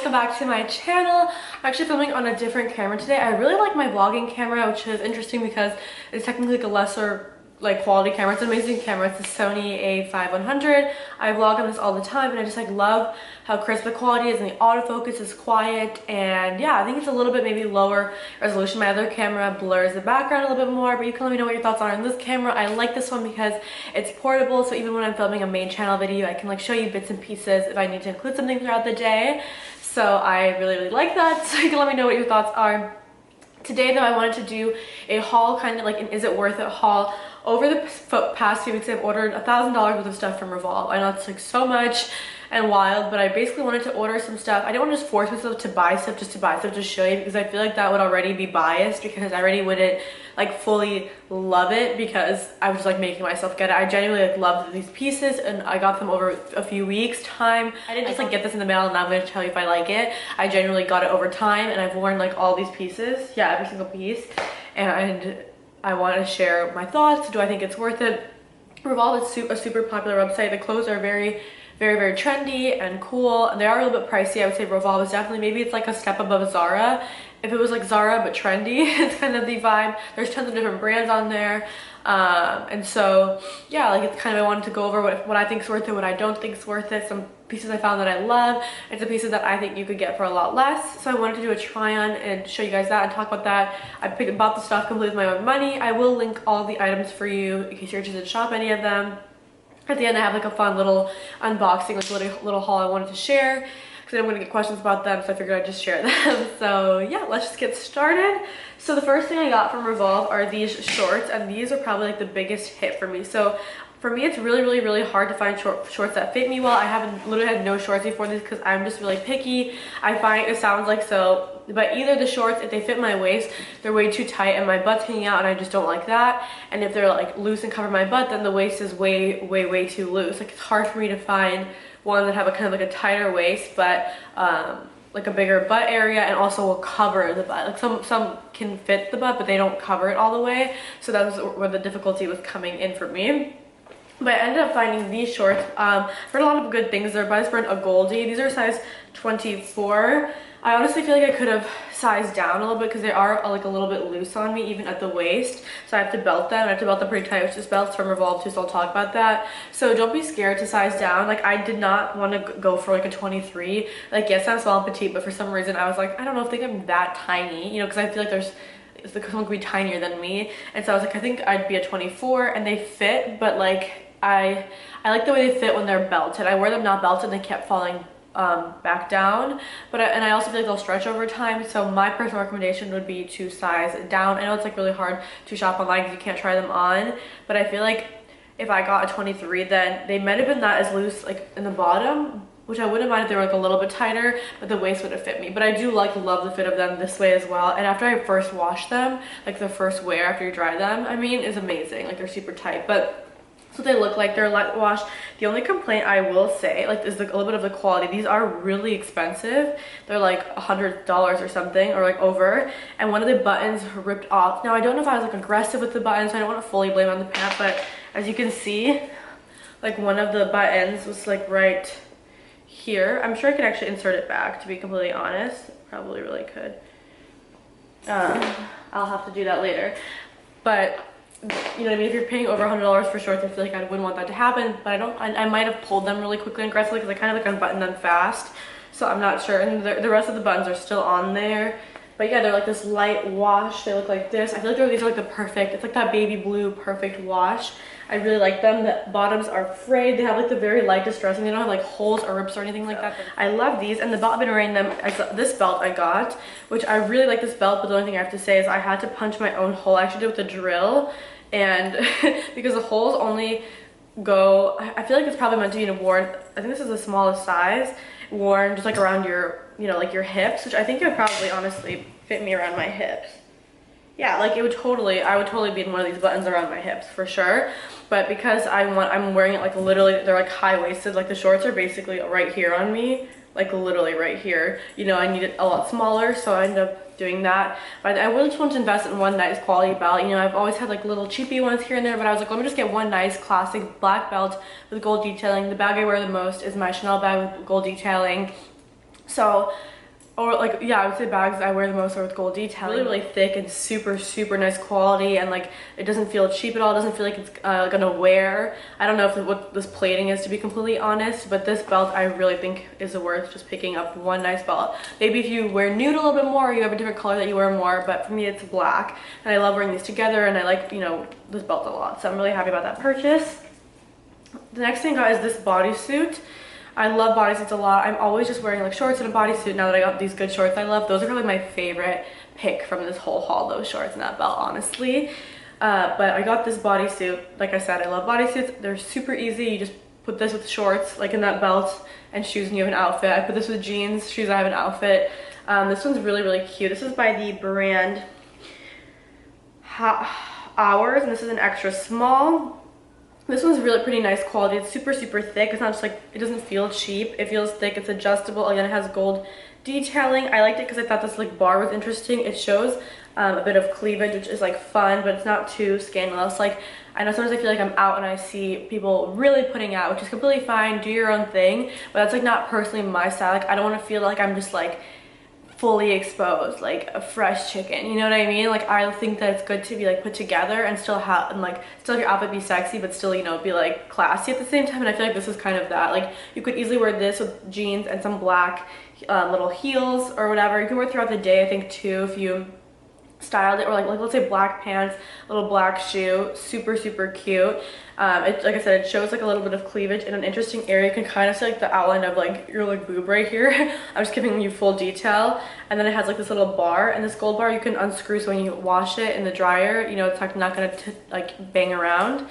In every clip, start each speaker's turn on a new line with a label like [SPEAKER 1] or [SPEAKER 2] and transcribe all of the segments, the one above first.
[SPEAKER 1] welcome back to my channel. I'm actually filming on a different camera today. I really like my vlogging camera, which is interesting because it's technically like a lesser quality camera. It's an amazing camera. It's a Sony A5100. I vlog on this all the time and I just love how crisp the quality is and the autofocus is quiet, and yeah, I think it's a little bit maybe lower resolution. My other camera blurs the background a little bit more, but you can let me know what your thoughts are on this camera. I like this one because it's portable, so even when I'm filming a main channel video, I can show you bits and pieces if I need to include something throughout the day. So I really like that. So you can let me know what your thoughts are. Today though, I wanted to do a haul, kind of like an is it worth it haul. Over the past few weeks, I've ordered $1,000 worth of stuff from Revolve. I know it's so much and wild, but I basically wanted to order some stuff. I didn't want to just force myself to buy stuff just to buy stuff to show you, because I feel like that would already be biased, because I already wouldn't fully love it because I was just making myself get it. I genuinely loved these pieces and I got them over a few weeks time. I didn't just get this in the mail and now I'm going to tell you if I like it. I genuinely got it over time and I've worn all these pieces. Yeah, every single piece. And I want to share my thoughts. Do I think it's worth it? Revolve is a super popular website. The clothes are very trendy and cool. They are a little bit pricey. I would say Revolve is definitely, maybe it's a step above Zara. If it was Zara but trendy, it's kind of the vibe. There's tons of different brands on there. And so yeah, it's kind of, I wanted to go over what I think is worth it, what I don't think is worth it, some pieces I found that I love, and some pieces that I think you could get for a lot less. So I wanted to do a try on and show you guys that and talk about that. I bought the stuff completely with my own money. I will link all the items for you in case you're interested to shop any of them. At the end, I have a fun little unboxing, little haul I wanted to share, because I'm going to get questions about them, so I figured I'd just share them. So yeah, let's just get started. So the first thing I got from Revolve are these shorts, and these are probably the biggest hit for me. So for me, it's really hard to find shorts that fit me well. I haven't literally had no shorts before these because I'm just really picky. I find it sounds so, but either the shorts, if they fit my waist, they're way too tight and my butt's hanging out and I just don't like that. And if they're loose and cover my butt, then the waist is way too loose. It's hard for me to find one that have a kind of a tighter waist, but a bigger butt area, and also will cover the butt. Some can fit the butt, but they don't cover it all the way. So that was where the difficulty was coming in for me. But I ended up finding these shorts. Heard a lot of good things. They're by this brand, a Goldie. These are size 24. I honestly feel like I could have sized down a little bit because they are a little bit loose on me, even at the waist. So I have to belt them. I have to belt them pretty tight, which this belt's from Revolve too, so I'll talk about that. So don't be scared to size down. I did not want to go for a 23. Yes, I'm small and petite, but for some reason I was I don't know if I'm that tiny, because I feel someone could be tinier than me. And so I was I think I'd be a 24, and they fit, but I like the way they fit when they're belted. I wear them not belted and they kept falling back down, and I also feel they'll stretch over time. So my personal recommendation would be to size down. I know it's really hard to shop online because you can't try them on, but I feel if I got a 23, then they might have been not as loose in the bottom, which I wouldn't mind if they were a little bit tighter, but the waist would have fit me. But I do love the fit of them this way as well. And after I first wash them, the first wear after you dry them, I mean, is amazing. They're super tight, but so they look like they're light wash. The only complaint I will say is a little bit of the quality. These are really expensive. They're $100 or something, or over, and one of the buttons ripped off. Now I don't know if I was aggressive with the buttons, so I don't want to fully blame on the pant, but as you can see, one of the buttons was right here. I'm sure I could actually insert it back, to be completely honest. Probably really could. I'll have to do that later, but you know what I mean, if you're paying over $100 for shorts, I feel I wouldn't want that to happen. But I might have pulled them really quickly and aggressively because I kind of unbuttoned them fast, so I'm not sure. And the rest of the buttons are still on there, but yeah, they're this light wash. They look like this. I feel these are the perfect, it's that baby blue perfect wash. I really like them. The bottoms are frayed. They have the very light distressing. They don't have holes or rips or anything like that. I love these, and the belt I've been wearing them. This belt I got, which I really like this belt, but the only thing I have to say is I had to punch my own hole. I actually did it with a drill, and because the holes only go, I feel it's probably meant to be worn, I think this is the smallest size, worn just around your, your hips, which I think it would probably honestly fit me around my hips. Yeah, I would totally be in one of these buttons around my hips for sure. But because I'm wearing it literally, they're high-waisted, the shorts are basically right here on me, literally right here. I need it a lot smaller, so I ended up doing that. But I really just want to invest in one nice quality belt. I've always had little cheapy ones here and there, but I was let me just get one nice classic black belt with gold detailing. The bag I wear the most is my Chanel bag with gold detailing. So, or like, yeah, I would say bags I wear the most are with gold detailing. Really thick and super nice quality, and like it doesn't feel cheap at all. It doesn't feel like it's gonna wear. I don't know what this plating is, to be completely honest, but this belt I really think is worth just picking up one nice belt. Maybe if you wear nude a little bit more, or you have a different color that you wear more, but for me it's black, and I love wearing these together, and I like, you know, this belt a lot, so I'm really happy about that purchase. The next thing I got is this bodysuit. I love bodysuits a lot. I'm always just wearing like shorts and a bodysuit now that I got these good shorts I love. Those are probably my favorite pick from this whole haul, those shorts and that belt, honestly. But I got this bodysuit. Like I said, I love bodysuits. They're super easy. You just put this with shorts, like in that belt, and shoes, and you have an outfit. I put this with jeans, shoes, I have an outfit. This one's really cute. This is by the brand Hours, and this is an extra small. This one's really pretty nice quality. It's super thick. It's not just like, it doesn't feel cheap. It feels thick. It's adjustable. Again, it has gold detailing. I liked it because I thought this like bar was interesting. It shows a bit of cleavage, which is like fun, but it's not too scandalous. Like, I know sometimes I feel like I'm out and I see people really putting out, which is completely fine. Do your own thing, but that's like not personally my style. Like, I don't want to feel like I'm just like fully exposed, like a fresh chicken, you know what I mean? Like, I think that it's good to be like put together and still have, and like still have your outfit be sexy, but still, you know, be like classy at the same time. And I feel like this is kind of that. Like, you could easily wear this with jeans and some black little heels or whatever. You can wear it throughout the day, I think, too, if you styled it, or like let's say black pants, little black shoe, super cute. It, like I said, it shows like a little bit of cleavage in an interesting area. You can kind of see like the outline of like your like boob right here. I'm just giving you full detail. And then it has like this little bar, and this gold bar you can unscrew, so when you wash it in the dryer, you know, it's like not gonna like bang around.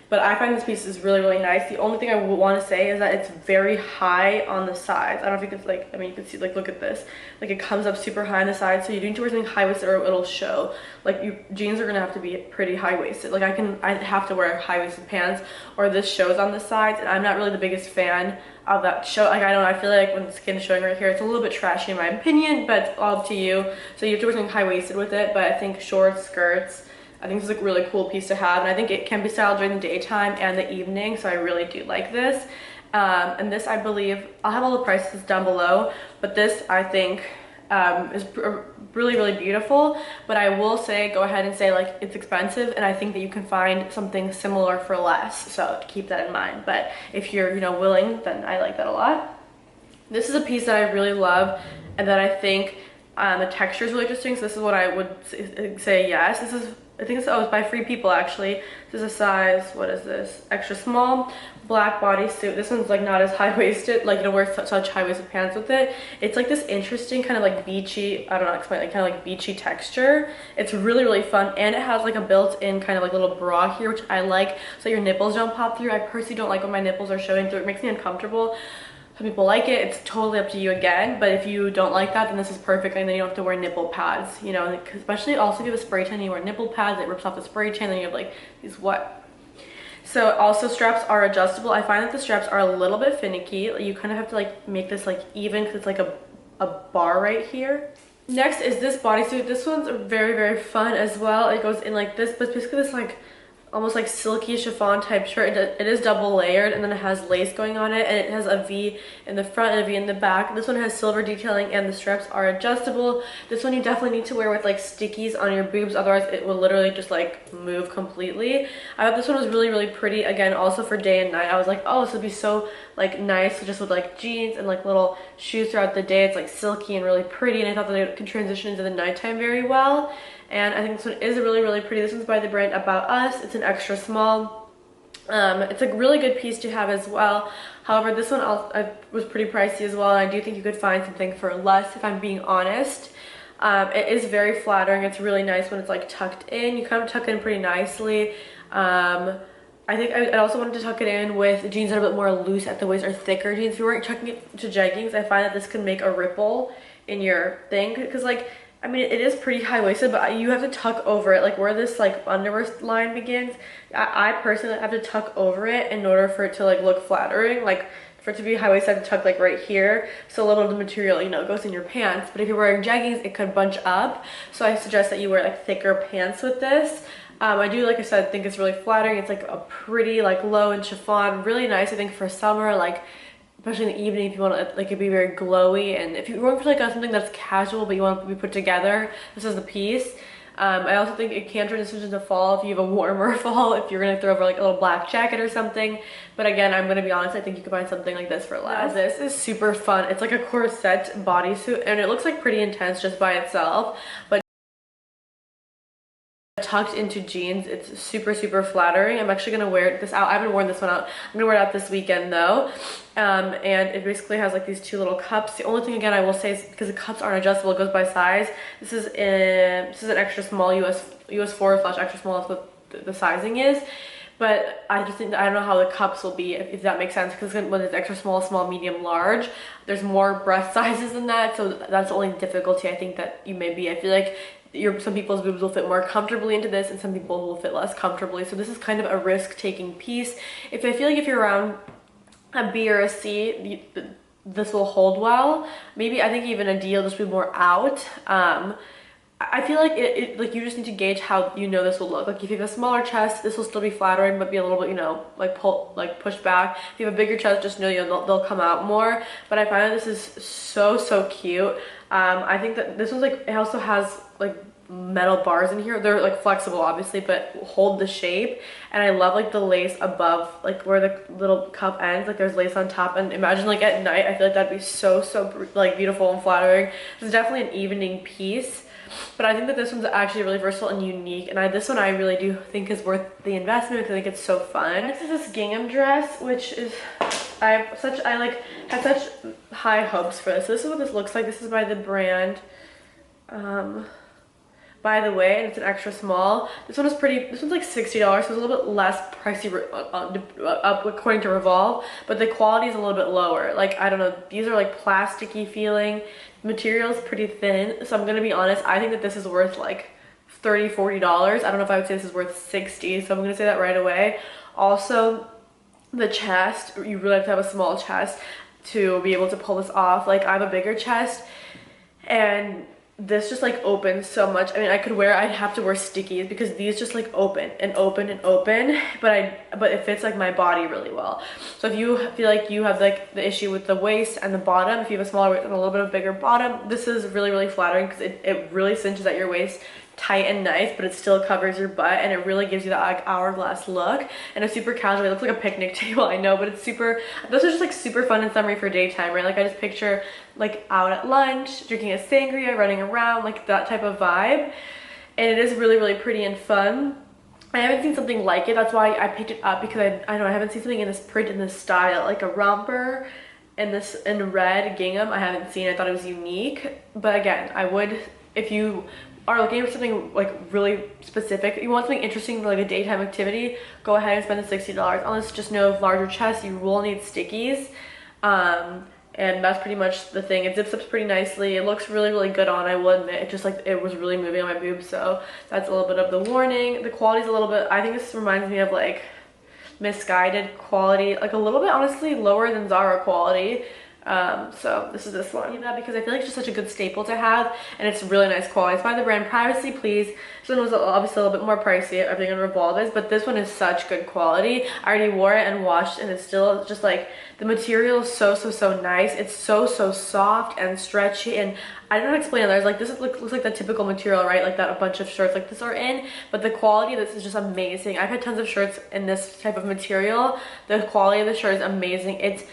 [SPEAKER 1] But I find this piece is really nice. The only thing I would want to say is that it's very high on the sides. I don't know if you can, like, I mean, you can see, like, look at this. Like, it comes up super high on the sides, so you need to wear something high-waisted or it'll show. Like, jeans are going to have to be pretty high-waisted. Like, I have to wear high-waisted pants, or this shows on the sides, and I'm not really the biggest fan of that show. Like, I don't know, I feel like when the skin is showing right here, it's a little bit trashy in my opinion, but it's all up to you. So you have to wear something high-waisted with it, but I think shorts, skirts, I think this is a really cool piece to have, and I think it can be styled during the daytime and the evening, so I really do like this. And this, I believe, I'll have all the prices down below, but this, I think, is really beautiful. But I will say, go ahead and say, like, it's expensive, and I think that you can find something similar for less, so keep that in mind. But if you're, you know, willing, then I like that a lot. This is a piece that I really love, and that I think the texture is really interesting, so this is what I would say yes. This is, I think it's, oh, it's by Free People, actually. This is a size, what is this? Extra small, black bodysuit. This one's like not as high-waisted, like you don't wear such high-waisted pants with it. It's like this interesting kind of like beachy, I don't know, explain, like kind of like beachy texture. It's really fun, and it has like a built-in kind of like little bra here, which I like, so your nipples don't pop through. I personally don't like when my nipples are showing through. It makes me uncomfortable. Some people like it. It's totally up to you again, but if you don't like that, then this is perfect, and then you don't have to wear nipple pads, you know, especially also if you have a spray tan, you wear nipple pads, it rips off the spray tan, then you have like these what. So also, straps are adjustable. I find that the straps are a little bit finicky. You kind of have to like make this like even, because it's like a bar right here. Next is this bodysuit. This one's very fun as well. It goes in like this, but it's basically this like almost like silky chiffon type shirt. It is double layered, and then it has lace going on it, and it has a V in the front and a V in the back. This one has silver detailing, and the straps are adjustable. This one you definitely need to wear with like stickies on your boobs, otherwise it will literally just like move completely. I thought this one was really pretty, again, also for day and night. I was like, oh, this would be so like nice just with like jeans and like little shoes throughout the day. It's like silky and really pretty, and I thought that it could transition into the nighttime very well. And I think this one is really pretty. This one's by the brand About Us. It's an extra small. It's a really good piece to have as well. However, this one was pretty pricey as well, and I do think you could find something for less, if I'm being honest. It is very flattering. It's really nice when it's like tucked in. You kind of tuck it in pretty nicely. I think I also wanted to tuck it in with jeans that are a bit more loose at the waist, or thicker jeans. If you weren't tucking it to jeggings, I find that this could make a ripple in your thing, because like, I mean, it is pretty high-waisted, but you have to tuck over it, like where this like underwear line begins. I personally have to tuck over it in order for it to like look flattering. Like, for it to be high-waisted, I have to tuck like right here, so a little of the material, you know, goes in your pants. But if you're wearing jeggings, it could bunch up, so I suggest that you wear like thicker pants with this. I do, like I said, think it's really flattering. It's like a pretty like low and chiffon, really nice, I think, for summer. Like, especially in the evening if you want to like it be very glowy, and if you're going for like something that's casual but you want it to be put together, this is the piece. I also think it can transition into fall if you have a warmer fall, if you're gonna throw over like a little black jacket or something. But again, I'm gonna be honest, I think you can find something like this for less. Now, this is super fun. It's like a corset bodysuit, and it looks like pretty intense just by itself, but tucked into jeans, it's super flattering. I'm actually gonna wear this out. I haven't worn this one out. I'm gonna wear it out this weekend though. And it basically has like these 2 little cups. The only thing again I will say is because the cups aren't adjustable, it goes by size. This is an extra small US 4 / extra small. That's what the sizing is. But I just think that I don't know how the cups will be, if that makes sense, because when it's extra small, medium, large, there's more breast sizes than that. So that's the only difficulty I think that you may be. I feel like some people's boobs will fit more comfortably into this, and some people will fit less comfortably. So this is kind of a risk-taking piece. If I feel like if you're around a B or a C, this will hold well. Maybe I think even a D will just be more out. I feel like like you just need to gauge how you know this will look. Like if you have a smaller chest, this will still be flattering but be a little bit, you know, like pushed back. If you have a bigger chest, just know, you know, they'll come out more. But I find that this is so cute. I think that this one's like, it also has like metal bars in here. They're like flexible obviously, but hold the shape. And I love like the lace above, like where the little cup ends, like there's lace on top. And imagine like at night, I feel like that'd be so like beautiful and flattering. This is definitely an evening piece. But I think that this one's actually really versatile and unique, and this one I really do think is worth the investment because I think it's so fun. Next is this gingham dress, which is I had such high hopes for this. So this is what this looks like. This is by the brand By the Way, and it's an extra small. This one is pretty, this one's like $60, so it's a little bit less pricey up according to Revolve, but the quality is a little bit lower. Like, I don't know, these are like plasticky feeling. Material is pretty thin, so I'm gonna be honest, I think that this is worth like $30, $40. I don't know if I would say this is worth 60, so I'm gonna say that right away. Also, the chest, you really have to have a small chest to be able to pull this off. Like, I have a bigger chest, and this just like opens so much. I mean, I'd have to wear stickies because these just like open and open and open, but it fits like my body really well. So if you feel like you have like the issue with the waist and the bottom, if you have a smaller waist and a little bit of bigger bottom, this is really flattering because it really cinches at your waist tight and nice, but it still covers your butt, and it really gives you that like hourglass look, and it's super casual. It looks like a picnic table, I know, but it's super, those are just like super fun and summery for daytime, right? Like I just picture like out at lunch, drinking a sangria, running around, like that type of vibe. And it is really pretty and fun. I haven't seen something like it, that's why I picked it up, because I haven't seen something in this print, in this style, like a romper and this in red gingham. I haven't seen. I thought it was unique, but again, I would, if you are looking for something like really specific, you want something interesting for like a daytime activity, go ahead and spend the $60. Unless just know larger chest, you will need stickies, and that's pretty much the thing. It zips up pretty nicely. It looks really good on, I will admit. It just like, it was really moving on my boobs, so that's a little bit of the warning. The quality's a little bit, I think this reminds me of like Misguided quality, like a little bit honestly lower than Zara quality. So this is this one. I need that because I feel like it's just such a good staple to have, and it's really nice quality. It's by the brand Privacy Please. This one was obviously a little bit more pricey, everything on Revolve is, but this one is such good quality. I already wore it and washed, and it's still just like, the material is so nice. It's so soft and stretchy, and I don't know how to explain it. There's like, this looks like the typical material, right? Like that a bunch of shirts like this are in, but the quality of this is just amazing. I've had tons of shirts in this type of material. The quality of the shirt is amazing. It's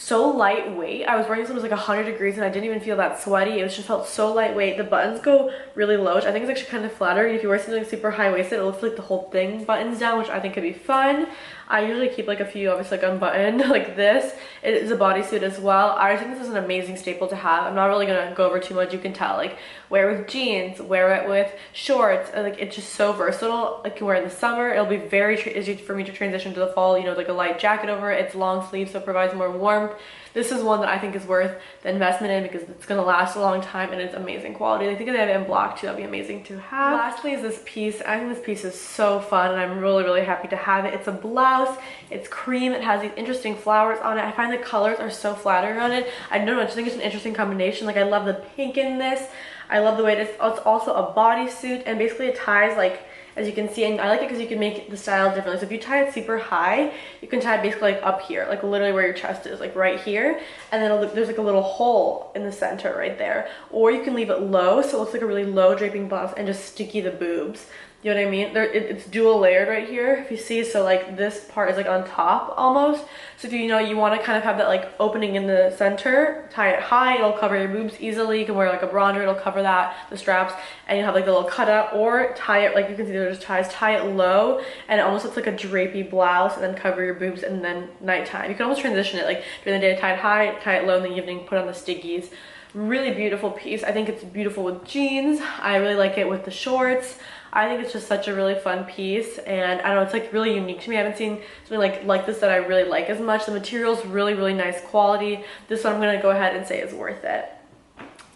[SPEAKER 1] so lightweight. I was wearing this, it was like 100 degrees and I didn't even feel that sweaty. It was just felt so lightweight. The buttons go really low, which I think is actually kind of flattering. If you wear something super high-waisted, it looks like the whole thing buttons down, which I think could be fun. I usually keep like a few obviously like unbuttoned like this. It is a bodysuit as well. I think this is an amazing staple to have. I'm not really gonna go over too much. You can tell, like, wear it with jeans, wear it with shorts, and, like, it's just so versatile. I can wear it in the summer. It'll be very easy for me to transition to the fall, you know, like a light jacket over it. It's long sleeve, so it provides more warmth. This is one that I think is worth the investment in because it's gonna last a long time and it's amazing quality. I think if they have it in block too, that'd be amazing to have. Lastly is this piece. I think this piece is so fun and I'm really happy to have it. It's a blouse. It's cream. It has these interesting flowers on it. I find the colors are so flattering on it. I don't know, I just think it's an interesting combination. Like, I love the pink in this. I love the way it's also a bodysuit, and basically it ties like, as you can see, and I like it because you can make the style differently. So if you tie it super high, you can tie it basically like up here, like literally where your chest is, like right here, and then there's like a little hole in the center right there. Or you can leave it low, so it looks like a really low draping blouse, and just sticky the boobs. You know what I mean? It's dual layered right here, if you see. So like this part is like on top almost. So if you know you want to kind of have that like opening in the center, tie it high, it'll cover your boobs easily. You can wear like a bronzer, it'll cover that, the straps, and you have like the little cutout. Or tie it, like you can see there's ties, tie it low, and it almost looks like a drapey blouse, and then cover your boobs, and then nighttime. You can almost transition it, like during the day tie it high, tie it low in the evening, put on the stickies. Really beautiful piece. I think it's beautiful with jeans. I really like it with the shorts. I think it's just such a really fun piece, and I don't know, it's like really unique to me. I haven't seen something like this that I really like as much. The material's really nice quality. This one I'm gonna go ahead and say is worth it.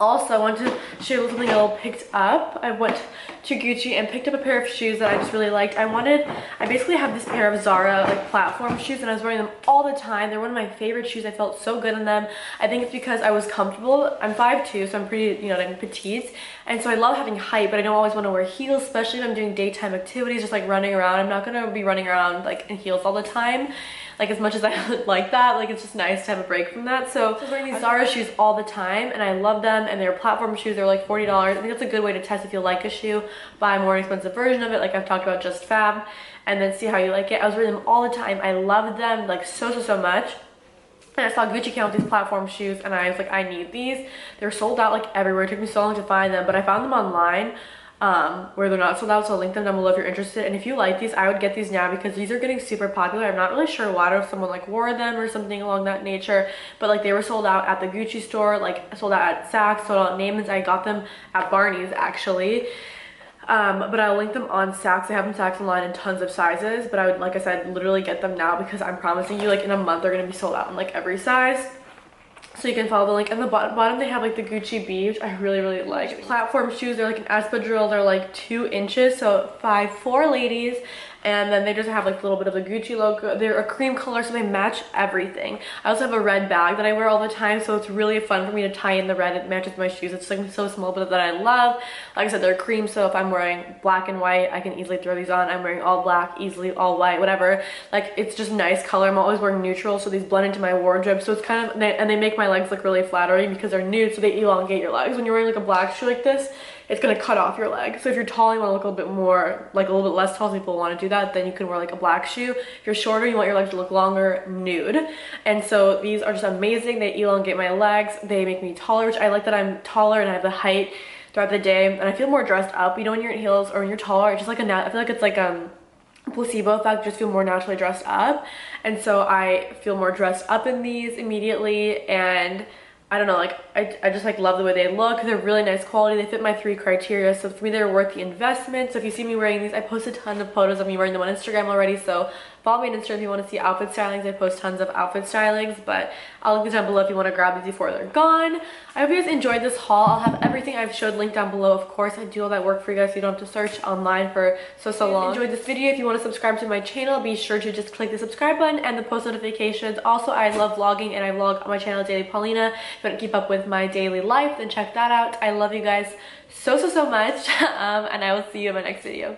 [SPEAKER 1] Also, I want to show you something I picked up. I went to Gucci and picked up a pair of shoes that I just really liked. I basically have this pair of Zara like platform shoes, and I was wearing them all the time. They're one of my favorite shoes. I felt so good in them. I think it's because I was comfortable. I'm 5'2", so I'm pretty, you know, I'm petite, and so I love having height, but I don't always want to wear heels, especially if I'm doing daytime activities, just like running around. I'm not gonna be running around like in heels all the time. Like as much as I like that, like it's just nice to have a break from that. So I was wearing these Zara shoes all the time, and I love them, and they're platform shoes. They're like $40. I think that's a good way to test if you like a shoe. Buy a more expensive version of it, like I've talked about, Just Fab, and then see how you like it. I was wearing them all the time. I loved them like so much. And I saw Gucci came out with these platform shoes, and I was like, I need these. They're sold out like everywhere. It took me so long to find them, but I found them online where they're not sold out, so I'll link them down below if you're interested. And if you like these, I would get these now because these are getting super popular. I'm not really sure why, I don't know if someone like wore them or something along that nature, but like they were sold out at the Gucci store, like sold out at Saks, sold out at Neiman's. I got them at Barney's actually. But I'll link them on Saks. I have them Saks online in tons of sizes, but I would, like I said, literally get them now because I'm promising you, like in a month, they're gonna be sold out in like every size. So you can follow the link. And the bottom they have like the Gucci B, which I really like. Platform shoes, they're like an espadrille. They're like 2 inches, so 5'4" ladies. And then they just have like a little bit of the Gucci logo. They're a cream color, so they match everything. I also have a red bag that I wear all the time, so it's really fun for me to tie in the red. It matches my shoes. It's like so small, but that I love. Like I said, they're cream, so if I'm wearing black and white, I can easily throw these on. I'm wearing all black, easily all white, whatever. Like it's just nice color. I'm always wearing neutral, so these blend into my wardrobe. So it's kind of, and they make my legs look really flattering because they're nude, so they elongate your legs. When you're wearing like a black shoe like this, it's gonna cut off your leg. So if you're tall, you want to look a little bit more, like a little bit less tall, so people want to do that, then you can wear like a black shoe. If you're shorter, you want your legs to look longer, nude. And so these are just amazing. They elongate my legs. They make me taller, which I like that I'm taller and I have the height throughout the day, and I feel more dressed up. You know, when you're in heels or when you're taller, it's just like I feel like it's like placebo effect, just feel more naturally dressed up. And so I feel more dressed up in these immediately, and I don't know, like I just like love the way they look. They're really nice quality. They fit my 3 criteria, so for me they're worth the investment. So if you see me wearing these, I post a ton of photos of me wearing them on Instagram already, so follow me on Instagram if you want to see outfit stylings. I post tons of outfit stylings, but I'll link it down below if you want to grab these before they're gone. I hope you guys enjoyed this haul. I'll have everything I've showed linked down below. Of course, I do all that work for you guys, so you don't have to search online for so long. If you enjoyed this video, if you want to subscribe to my channel, be sure to just click the subscribe button and the post notifications. Also, I love vlogging, and I vlog on my channel Daily Polina. If you want to keep up with my daily life, then check that out. I love you guys so much, and I will see you in my next video.